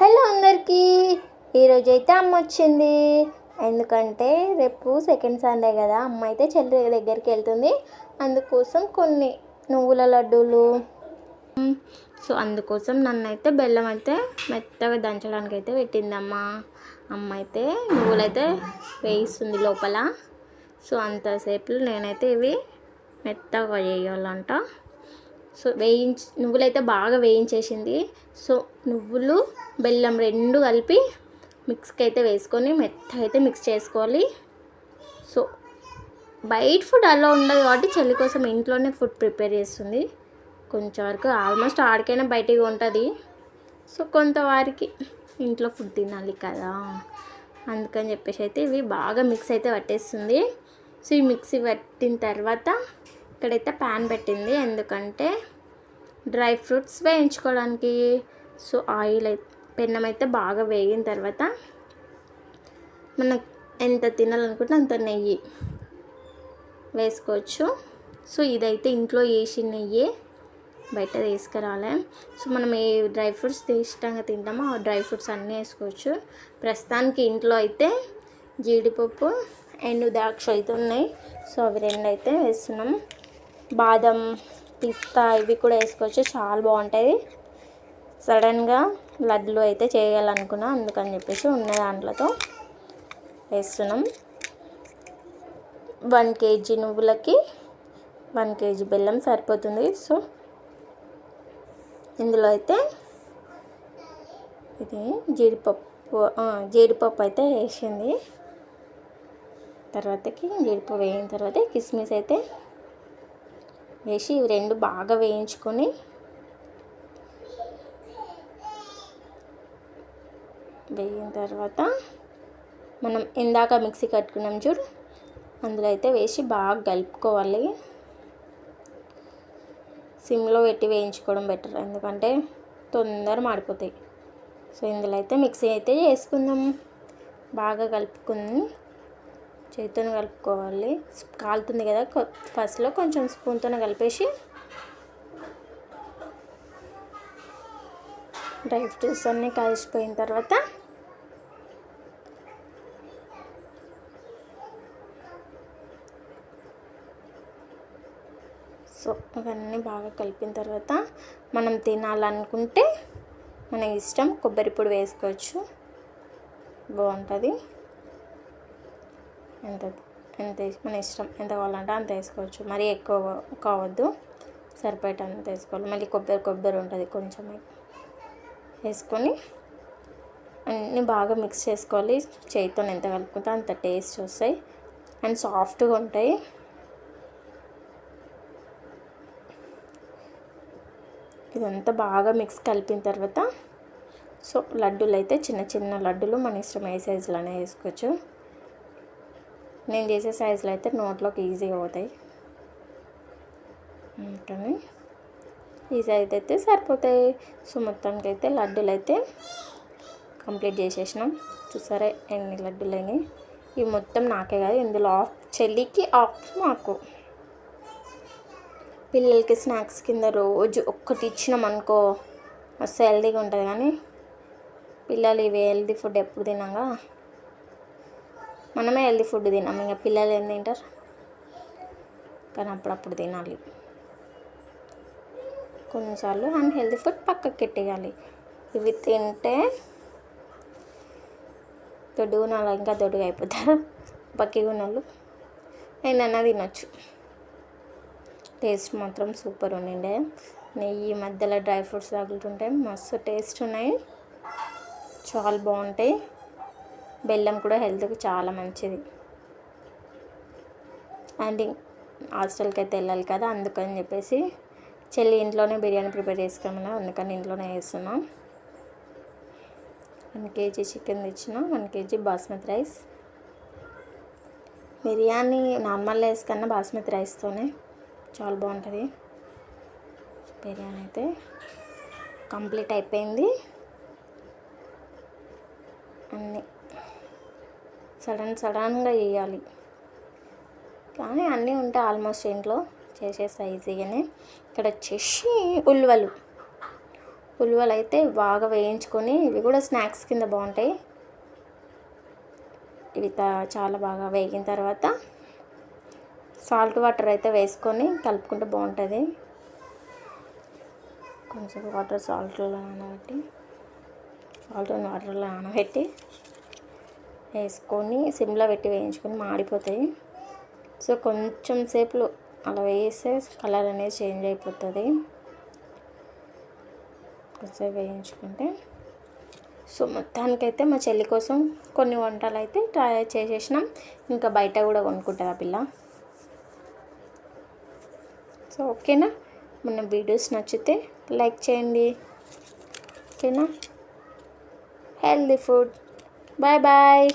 Hello అందరికీ. ఈరోజు అయితే అమ్మ వచ్చింది. ఎందుకంటే రేపు సెకండ్ సండే కదా, అమ్మ అయితే చెల్లి దగ్గరికి వెళ్తుంది. అందుకోసం కొన్ని నువ్వుల లడ్డూలు, సో అందుకోసం నన్నైతే బెల్లం అయితే మెత్తగా దంచడానికి అయితే పెట్టింది అమ్మ. అమ్మ అయితే నువ్వులైతే వేయిస్తుంది లోపల. సో అంతసేపు నేనైతే ఇవి మెత్తగా చేయాలంట. సో నువ్వులైతే బాగా వేయించేసింది. సో నువ్వులు బెల్లం రెండు కలిపి మిక్స్కి అయితే వేసుకొని మెత్తగా అయితే మిక్స్ చేసుకోవాలి. సో బయట ఫుడ్ అలా ఉండదు కాబట్టి చెల్లి కోసం ఇంట్లోనే ఫుడ్ ప్రిపేర్ చేస్తుంది. కొంచెం వరకు ఆల్మోస్ట్ ఆడికైనా బయటికి ఉంటుంది. సో కొంతవారికి ఇంట్లో ఫుడ్ తినాలి కదా, అందుకని చెప్పేసి అయితే ఇవి బాగా మిక్స్ అయితే పట్టేస్తుంది. సో ఈ మిక్సీ పట్టిన తర్వాత ఇక్కడైతే ప్యాన్ పెట్టింది, ఎందుకంటే డ్రై ఫ్రూట్స్ వేయించుకోవడానికి. సో ఆయిల్ అయితే పెన్నం అయితే బాగా వేగిన తర్వాత మనకు ఎంత తినాలనుకుంటే అంత నెయ్యి వేసుకోవచ్చు. సో ఇదైతే ఇంట్లో వేసిన నెయ్యి, బయట తీసుకురాలే. సో మనం ఏ డ్రై ఫ్రూట్స్ ఇష్టంగా తింటామో ఆ డ్రై ఫ్రూట్స్ అన్నీ వేసుకోవచ్చు. ప్రస్తుతానికి ఇంట్లో అయితే జీడిపప్పు ఎండు ద్రాక్ష అయితే ఉన్నాయి. సో అవి రెండు అయితే వేస్తున్నాం. బాదం, పిస్తా ఇవి కూడా వేసుకోవచ్చు, చాలా బాగుంటాయి. సడన్గా లడ్లు అయితే చేయాలనుకున్నా, అందుకని చెప్పేసి ఉన్న దాంట్లతో వేస్తున్నాం. 1 kg నువ్వులకి 1 kg బెల్లం సరిపోతుంది. సో ఇందులో అయితే ఇది జీడిపప్పు అయితే వేసింది. తర్వాతకి జీడిపప్పు వేయిన తర్వాత కిస్మిస్ అయితే వేసి ఇవి రెండు బాగా వేయించుకొని వేయిన తర్వాత మనం ఇందాక మిక్సీ కట్టుకున్నాం చూడు, అందులో అయితే వేసి బాగా కలుపుకోవాలి. సిమ్లో పెట్టి వేయించుకోవడం బెటర్, ఎందుకంటే తొందర మాడిపోతాయి. సో ఇందులో అయితే మిక్సీ అయితే చేసుకుందాం. బాగా కలుపుకుని చేతితో కలుపుకోవాలి. కాలుతుంది కదా, ఫస్ట్లో కొంచెం స్పూన్తో కలిపేసి డ్రై ఫ్రూట్స్ అన్నీ కలిసిపోయిన తర్వాత సో ఇవన్నీ బాగా కలిపిన తర్వాత మనం తినాలనుకుంటే మన ఇష్టం కొబ్బరి పొడి వేసుకోవచ్చు, బాగుంటుంది. ఎంత మన ఇష్టం, ఎంత కావాలంటే అంత వేసుకోవచ్చు. మరీ ఎక్కువ కావద్దు, సరిపోయేటంత వేసుకోవాలి. మళ్ళీ కొబ్బరి ఉంటుంది, కొంచెం వేసుకొని అన్నీ బాగా మిక్స్ చేసుకోవాలి. చేతితో ఎంత కలుపుకుంటే అంత టేస్ట్ వస్తాయి అండ్ సాఫ్ట్గా ఉంటాయి. ఇదంతా బాగా మిక్స్ కలిపిన తర్వాత సో లడ్డూలు అయితే చిన్న చిన్న లడ్డూలు మన ఇష్టం ఏ సైజులోనే వేసుకోవచ్చు. నేను చేసే సైజులో అయితే నోట్లోకి ఈజీగా అవుతాయి, కానీ ఈ సైజ్ అయితే సరిపోతాయి. సో మొత్తానికి అయితే లడ్డూలు అయితే కంప్లీట్ చేసేసినాం. చూసారా ఎన్ని లడ్డూలు అయినాయి. ఇవి మొత్తం నాకే కాదు, ఇందులో చెల్లికి మాకు. పిల్లలకి స్నాక్స్ కింద రోజు ఒక్కటి ఇచ్చినాం అనుకో మస్తు హెల్తీగా ఉంటుంది. కానీ పిల్లలు ఇవి హెల్తీ ఫుడ్ ఎప్పుడు తినాగా, మనమే హెల్తీ ఫుడ్ తినాం, ఇంకా పిల్లలు ఏం తింటారు. కానీ అప్పుడప్పుడు తినాలి కొన్నిసార్లు. అండ్ హెల్తీ ఫుడ్ పక్కకి పెట్టేయాలి. ఇవి తింటే దొడ్డుగున్నాళ్ళు ఇంకా దొడ్డుగా అయిపోతారు. బక్కiguన్నోళ్ళు ఏందన్నా తినొచ్చు. టేస్ట్ మాత్రం సూపర్ ఉండిండే. నెయ్యి మధ్యలో డ్రై ఫ్రూట్స్ తగులుతుంటే మస్తు టేస్ట్ ఉన్నాయి, చాలా బాగుంటాయి. బెల్లం కూడా హెల్త్కి చాలా మంచిది. అండ్ హాస్టల్కి అయితే వెళ్ళాలి కదా, అందుకని చెప్పేసి చెల్లి ఇంట్లోనే బిర్యానీ ప్రిపేర్ చేసుకోమన్నా, అందుకని ఇంట్లోనే వేస్తున్నాం. 1 kg చికెన్ తెచ్చిన, 1 kg basmati rice. Biryani normal rice కన్నా బాస్మతి రైస్తోనే చాలా బాగుంటుంది. బిర్యానీ అయితే కంప్లీట్ అయిపోయింది. అన్నీ సడన్గా చేయాలి, కానీ అన్నీ ఉంటాయి ఆల్మోస్ట్ ఇంట్లో, చేసేస్తా ఈజీగానే. ఇక్కడ వచ్చేసి ఉలువలు అయితే బాగా వేయించుకొని, ఇవి కూడా స్నాక్స్ కింద బాగుంటాయి. ఇవి చాలా బాగా వేగిన తర్వాత సాల్ట్ వాటర్ అయితే వేసుకొని కలుపుకుంటే బాగుంటుంది. కొంచెం వాటర్ సాల్ట్ వాటర్లో నానబెట్టి వేసుకొని సిమ్లో పెట్టి వేయించుకొని మాడిపోతాయి. సో కొంచెం సేపు అలా వేస్తే కలర్ అనేది చేంజ్ అయిపోతుంది. కొంచెం వేయించుకుంటే. సో మొత్తానికైతే మా చెల్లి కోసం కొన్ని వంటలు అయితే ట్రై చేసేసినాం. ఇంకా బయట కూడా కొనుక్కుంటుంది ఆ పిల్ల. సో ఓకేనా, మన వీడియోస్ నచ్చితే లైక్ చేయండి. ఓకేనా, హెల్దీ ఫుడ్. Bye bye.